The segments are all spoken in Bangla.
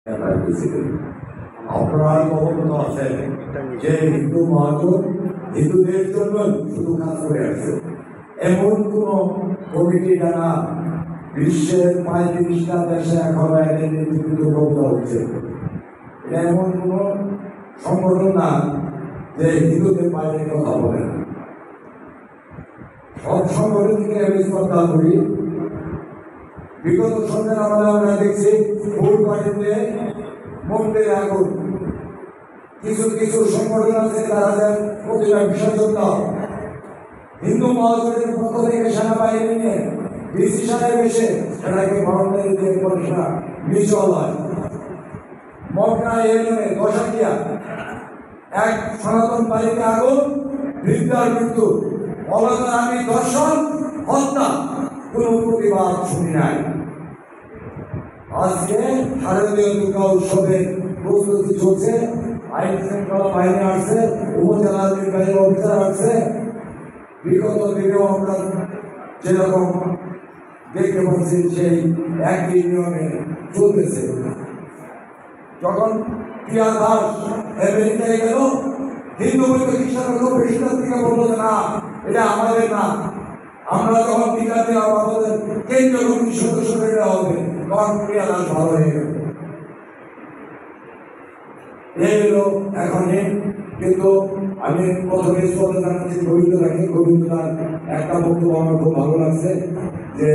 আপনারা অবগত আছেন যে হিন্দু মহাজন হিন্দুদের জন্য শুধু কাজ করে আছে। এমন কোন কমিটি দ্বারা বিশ্বের 35টা দেশে এখনো এদের নেতৃত্ব করতে হচ্ছে। এটা এমন কোন সংগঠন না যে হিন্দুদের বাইরে কথা বলে না। সব সংগঠনকে আমি শ্রদ্ধা করি। বিগত সময়ের আমরা দেখছি ফুলবাড়িতে মন্দিরে আগুন, কিছু কিছু সংগঠন আছে তারা প্রতিটা বিসর্জন দাও। হিন্দু মহাজনের পক্ষ থেকে সেনাবাহিনী নিয়ে ডিসিশনে এসে সেটাকে ভারতের যে পরিষেবা মিছিল হয়। মগনা ইউনিয়নে দশাকিয়া এক সনাতন বাড়িতে আগুন, বৃদ্ধার মৃত্যু, অবদানী দর্শন, হত্যা, কোন প্রতিবাদ শুনি নাই। আজকে শারদীয় দুর্গা উৎসবের প্রস্তুতি চলছে। আইন শৃঙ্খলা বাহিনী আসছে, উপজেলা নির্বাহী অফিসার আসছে। বিগত দিনেও আমরা যেরকম দেখতে পাচ্ছি সেই একই নিয়মে চলতেছে। যখন প্রিয়া দাস আমেরিকায় গেল, হিন্দু বৈদ্য খ্রিস্টান প্রেসিডেন্ট থেকে বলল না এটা আমাদের না, আমরা যখন টিকা দিলাম আমাদের কেন্দ্রীয় কমিটির সদস্য দেওয়া হবে, তখন প্রিয়া দাস ভালো হয়ে গেল। এই হলো এখন। কিন্তু আমি প্রথমে শ্রদ্ধা জানাচ্ছি গোবিন্দদার একটা বক্তব্য আমার খুব ভালো লাগছে যে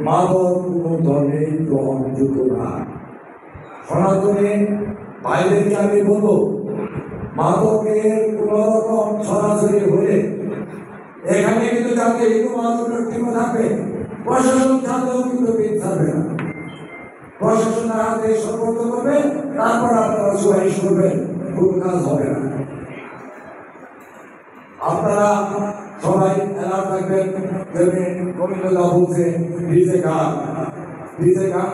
মাদক কোনো ধর্মেই গ্রহণযোগ্য না। সনাতনে বাইরে দিয়ে আমি বলবো মাদকের কোন রকম সরাসরি হলে এখানে কিন্তু যাতে হিন্দু মাদকের টিমও থাকবে, প্রশাসন ছাড়লেও কিন্তু থাকবে না। প্রশাসন হাতে সতর্ক করবে, তারপর আপনারা সুপারিশ করবেন, কোন কাজ হবে না। আপনারা সবাই অ্যালার্ট থাকবেন। গোবিন্দদা বলছে ডিজে গান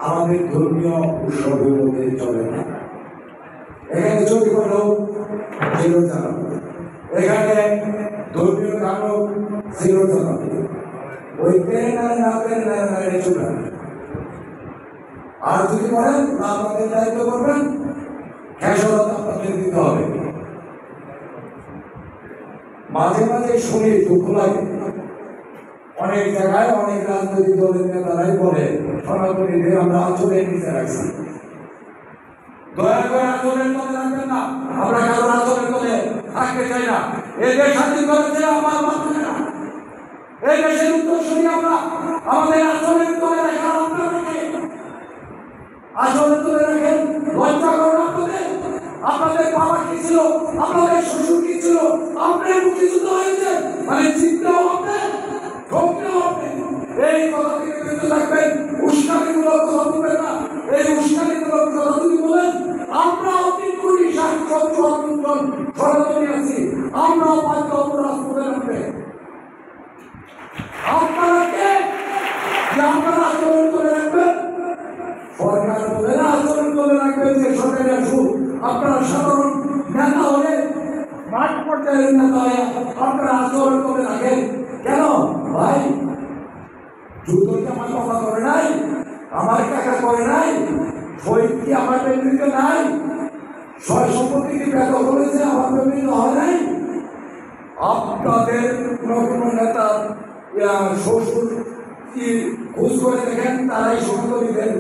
আমাদের ধর্মীয় উৎসবের মধ্যে চলে না। এখানে চলতে পারলেও ছিল চালাবো, এখানে ধর্মীয় গানও ছিল চালাবো। ওই পেরে না পেরে চলে না। আর যদি করেন আপনাদের দায়িত্ব করবেন, খেসারত আপনাদের দিতে হবে। মাঝে মাঝে শুনে দুঃখ লাগে, অনেক জায়গায় অনেক রাজনৈতিক দলের নেতারাই বলে সনাতনীদের আমরা আচরণের নিচে রাখছি। দয়া করে আচরণের তলে রাখবেন না, আমরা কারোর আচরণের তলে থাকতে চাই না। এই দেশ স্বাধীন করেছে আমার মাধ্যমে, এই দেশের উত্তরসূরি আমরা, আমাদের আচরণের তলে রাখা আপনাদেরকে আচরণের তলে রাখেন। লজ্জা করেন আপনাদের, আপনাদের বাবা কি ছিল, আপনাদের শ্বশুর কি ছিল, আপনার মুক্তিযুদ্ধ হয়েছে মানে চিন্তাও হবে, ঠকতেও হবে। এই কথা থেকে বিরত থাকবেন, উস্কানিমূলক কথা বলবেন না। এই উস্কানিমূলক কথা যদি বলেন, আমরা 3 কোটি 60 জন সনাতনী আছি, আমরাও 5 অপরাধ করে রাখবে। আপনারা কে যে আপনারা আচরণ করে রাখবেন? সরকার বলে না আচরণ করে রাখবেন যে সরকারি আসুক। আপনারা সাধারণ নেতা হলে, মাঠ পর্যায়ের নেতা হয়ে আপনারা আচরণ করে রাখেন কেন? ভাই যুদ্ধকে আমার কথা করে নাই, আমার টাকা করে নাই, শহীদ কি আমার ব্যক্তিত্ব নাই, সয় সম্পত্তি কি ব্যাখ্যা করেছে আমার ব্যক্তিত্ব হয় নাই। আপনাদের কোনো নেতা শ্বশুর কি খোঁজ করে দেখেন, তারাই সনাতনীদের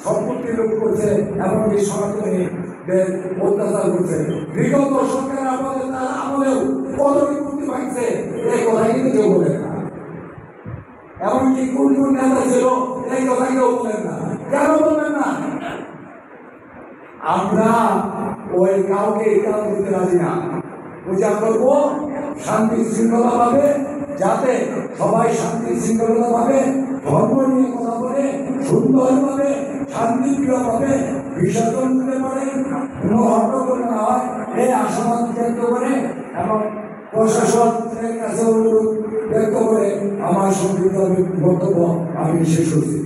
সম্পত্তি লুট করছে, এমনকি সনাতনীদের অত্যাচার করছে। বিগত সরকার আমাদের তারা আমলেও কত বিপত্তি ভাঙছে, এই কথা কিন্তু কেউ বলেন না। এমনকি কোন কোন নেতা ছিল এই কথা কেউ বলেন না। কেন বলবেন না? আমরা ওই কাউকে ইকাল করতে রাজি না। পূজা করবো শান্তি শৃঙ্খলা পাবে, যাতে সবাই শান্তি শৃঙ্খলা পাবে, ধর্ম নিয়ে কথা বলে সুন্দরভাবে শান্তিপ্রিয় ভাবে বিসর্জন দিতে পারে, কোনো হট্টগোল না হয়, এই আশাবাদ ব্যক্ত করে এবং প্রশাসনের কাছে অনুরোধ ব্যক্ত করে আমার সংক্ষিপ্ত বক্তব্য আমি শেষ করছি।